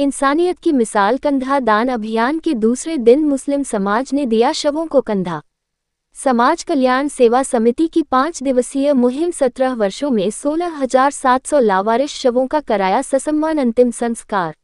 इंसानियत की मिसाल कंधा दान अभियान के दूसरे दिन मुस्लिम समाज ने दिया शवों को कंधा। समाज कल्याण सेवा समिति की 5 दिवसीय मुहिम 17 वर्षों में 16,700 लावारिस शवों का कराया ससम्मान अंतिम संस्कार।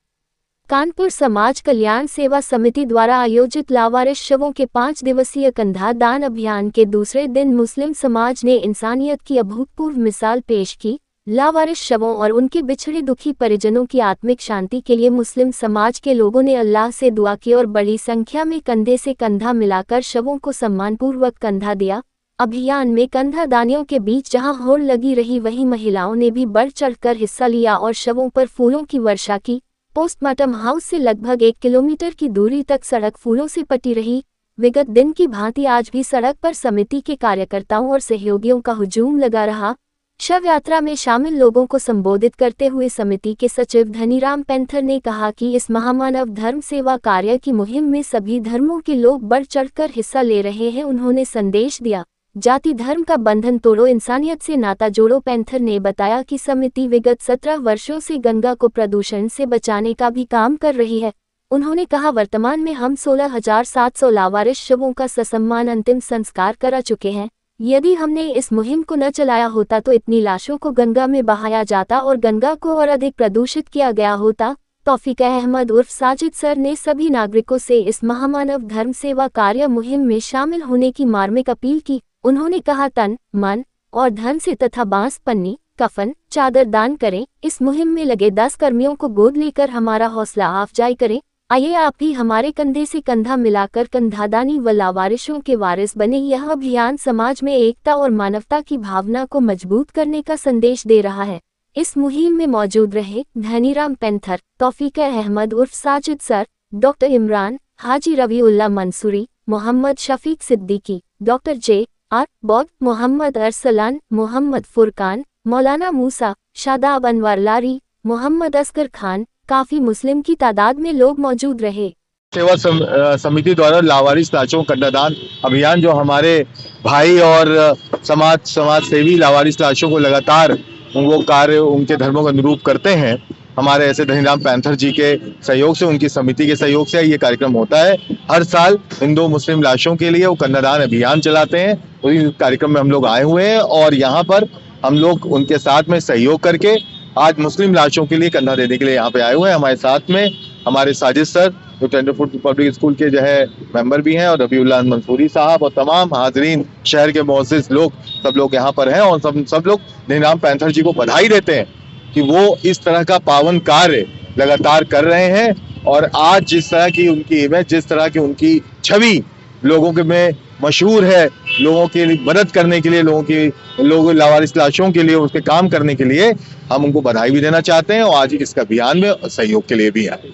कानपुर समाज कल्याण सेवा समिति द्वारा आयोजित लावारिस शवों के 5 दिवसीय कंधा दान अभियान के दूसरे दिन मुस्लिम समाज ने इंसानियत की अभूतपूर्व मिसाल पेश की। लावारिस शवों और उनके बिछड़े दुखी परिजनों की आत्मिक शांति के लिए मुस्लिम समाज के लोगों ने अल्लाह से दुआ की और बड़ी संख्या में कंधे से कंधा मिलाकर शवों को सम्मानपूर्वक कंधा दिया। अभियान में कंधा दानियों के बीच जहां होड़ लगी रही, वहीं महिलाओं ने भी बढ़ चढ़कर हिस्सा लिया और शवों पर फूलों की वर्षा की। पोस्टमार्टम हाउस से लगभग 1 किलोमीटर की दूरी तक सड़क फूलों से पटी रही। विगत दिन की भांति आज भी सड़क पर समिति के कार्यकर्ताओं और सहयोगियों का हुजूम लगा रहा। शव यात्रा में शामिल लोगों को संबोधित करते हुए समिति के सचिव धनीराम पैंथर ने कहा कि इस महामानव धर्म सेवा कार्य की मुहिम में सभी धर्मों के लोग बढ़ चढ़कर हिस्सा ले रहे हैं। उन्होंने संदेश दिया, जाति धर्म का बंधन तोड़ो, इंसानियत से नाता जोड़ो। पैंथर ने बताया कि समिति विगत 17 वर्षों से गंगा को प्रदूषण से बचाने का भी काम कर रही है। उन्होंने कहा, वर्तमान में हम 16,700 लावारिस शवों का ससम्मान अंतिम संस्कार करा चुके हैं। यदि हमने इस मुहिम को न चलाया होता तो इतनी लाशों को गंगा में बहाया जाता और गंगा को और अधिक प्रदूषित किया गया होता। तौफीक अहमद उर्फ साजिद सर ने सभी नागरिकों से इस महामानव धर्म सेवा कार्य मुहिम में शामिल होने की मार्मिक अपील की। उन्होंने कहा, तन, मन और धन से तथा बांस, पन्नी, कफन, चादर दान करें। इस मुहिम में लगे 10 कर्मियों को गोद लेकर हमारा हौसला अफजाई करें। आइए आप भी हमारे कंधे से कंधा मिलाकर कंधादानी व लावारिशों के वारिस बने। यह अभियान समाज में एकता और मानवता की भावना को मजबूत करने का संदेश दे रहा है। इस मुहिम में मौजूद रहे धनीराम पैंथर, तौफीक अहमद उर्फ साजिद सर, डॉक्टर इमरान, हाजी रवीउल्लाह मंसूरी, मोहम्मद शफीक सिद्दीकी, डॉक्टर J.R. बौद्ध, मोहम्मद अरसलान, मोहम्मद फुरकान, मौलाना मूसा, शादाब अनवर लारी, मोहम्मद असगर खान, काफी मुस्लिम की तादाद में लोग मौजूद रहे। सेवा समिति द्वारा लावारिस लाशों कन्यादान अभियान, जो हमारे भाई और समाज सेवी लावारिस लाशों को लगातार वो कार्य उनके धर्मों के अनुरूप करते हैं, हमारे ऐसे धनीराम पैंथर जी के सहयोग से, उनकी समिति के सहयोग से ये कार्यक्रम होता है। हर साल हिंदू मुस्लिम लाशों के लिए वो कन्यादान अभियान चलाते हैं। उसी कार्यक्रम में हम लोग आए हुए हैं और यहाँ पर हम लोग उनके साथ में सहयोग करके आज मुस्लिम लाशों के लिए कंधा देने के लिए यहाँ पे आए हुए हैं। हमारे साथ में हमारे साजिद सर, जो टेंडरफुट पब्लिक स्कूल के जो है मेंबर भी हैं, और रवीउल्लाह मंसूरी साहब और तमाम हाजरीन, शहर के मोअज़्ज़िज़ लोग, सब लोग यहाँ पर हैं और सब लोग धनीराम पैंथर जी को बधाई देते हैं कि वो इस तरह का पावन कार्य लगातार कर रहे हैं। और आज जिस तरह की उनकी इमेज, जिस तरह की उनकी छवि लोगों के में मशहूर है, लोगों की मदद करने के लिए, लोगों लावारिस लाशों के लिए उसके काम करने के लिए हम उनको बधाई भी देना चाहते हैं और आज इस अभियान में सहयोग के लिए भी आए।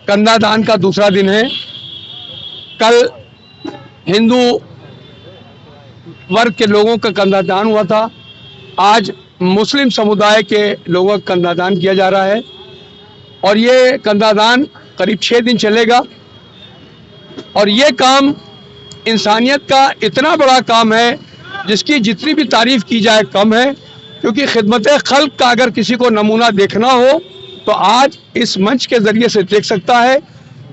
कंधा दान का दूसरा दिन है। कल हिंदू वर्ग के लोगों का कंधा दान हुआ था। आज मुस्लिम समुदाय के लोगों का कंधा दान किया जा रहा है और ये कंधा दान करीब 6 दिन चलेगा। और ये काम इंसानियत का इतना बड़ा काम है जिसकी जितनी भी तारीफ की जाए कम है, क्योंकि खिदमत खल्क का अगर किसी को नमूना देखना हो तो आज इस मंच के ज़रिए से देख सकता है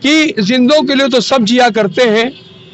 कि जिंदों के लिए तो सब जिया करते हैं,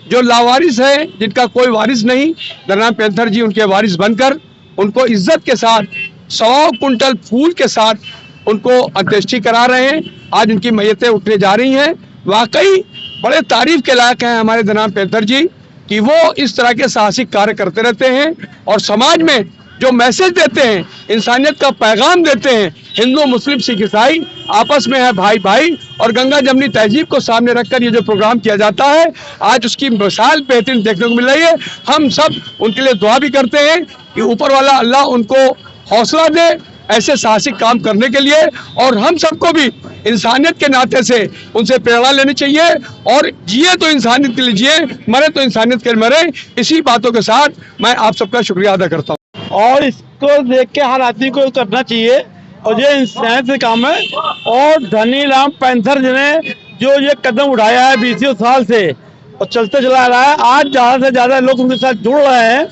जो लावारिस हैं, जिनका कोई वारिस नहीं, धनीराम पैंथर जी उनके वारिस बनकर उनको इज्जत के साथ 100 कुंटल फूल के साथ उनको अंत्येष्टि करा रहे हैं। आज उनकी मैयतें उठने जा रही हैं। वाकई बड़े तारीफ के लायक हैं हमारे धनीराम पैंथर जी कि वो इस तरह के साहसिक कार्य करते रहते हैं और समाज में जो मैसेज देते हैं, इंसानियत का पैगाम देते हैं। हिंदू मुस्लिम सिख ईसाई आपस में है भाई भाई, और गंगा जमनी तहजीब को सामने रखकर ये जो प्रोग्राम किया जाता है, आज उसकी मिसाल बेहतरीन देखने को मिल रही है। हम सब उनके लिए दुआ भी करते हैं कि ऊपर वाला अल्लाह उनको हौसला दे ऐसे साहसिक काम करने के लिए, और हम सबको भी इंसानियत के नाते से उनसे प्रेरणा लेनी चाहिए और जिए तो इंसानियत के लिए जिए, मरे तो इंसानियत के लिए मरे। इसी बातों के साथ मैं आप सबका शुक्रिया अदा करता हूँ और इसको देख के हर आदमी को करना चाहिए और ये इंसानियत का काम है। और धनीराम पैंथर जी ने जो ये कदम उठाया है 20 साल से और चलते चला रहा है, आज ज़्यादा से ज़्यादा लोग उनके साथ जुड़ रहे हैं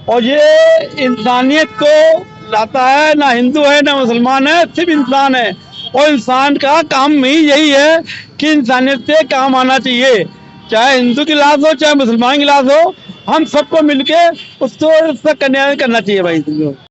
और ये इंसानियत को लाता है। ना हिंदू है ना मुसलमान है, सिर्फ इंसान है। और इंसान का काम ही यही है कि इंसानियत से काम आना चाहिए, चाहे हिंदू की लाश हो चाहे मुसलमान की लाश हो, हम सबको मिलके उसको उसका कल्याण करना चाहिए भाई।